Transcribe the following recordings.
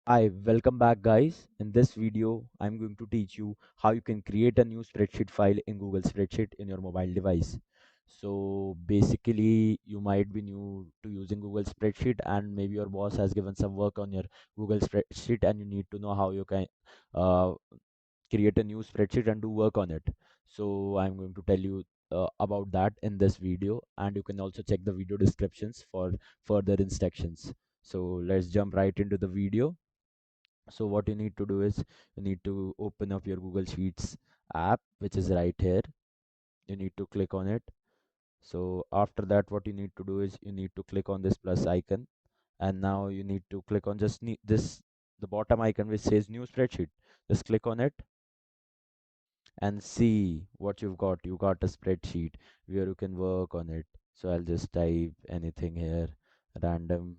Hi, welcome back guys. In this video, I'm going to teach you how you can create a new spreadsheet file in Google Spreadsheet in your mobile device. So basically, you might be new to using Google Spreadsheet and maybe your boss has given some work on your Google Spreadsheet and you need to know how you can uh, create a new spreadsheet and do work on it. So I'm going to tell you about that in this video, and you can also check the video descriptions for further instructions. So let's jump right into the video. So what you need to do is you need to open up your Google Sheets app, which is right here. You need to click on it. So after that, what you need to do is you need to click on this plus icon, and now you need to click on just this the bottom icon which says new spreadsheet. Just click on it and see what you've got. You got a spreadsheet where you can work on it. So I'll just type anything here, random.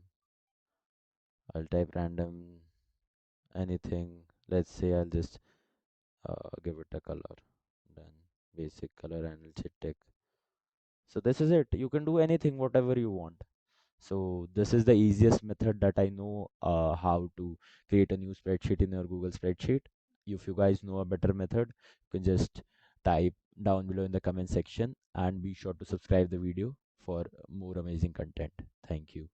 I'll type random anything. Let's say I'll just give it a color, then basic color, and I'll say tick. So this is it. You can do anything whatever you want. So this is the easiest method that I know how to create a new spreadsheet in your Google spreadsheet. If you guys know a better method, you can just type down below in the comment section, and be sure to subscribe the video for more amazing content. Thank you.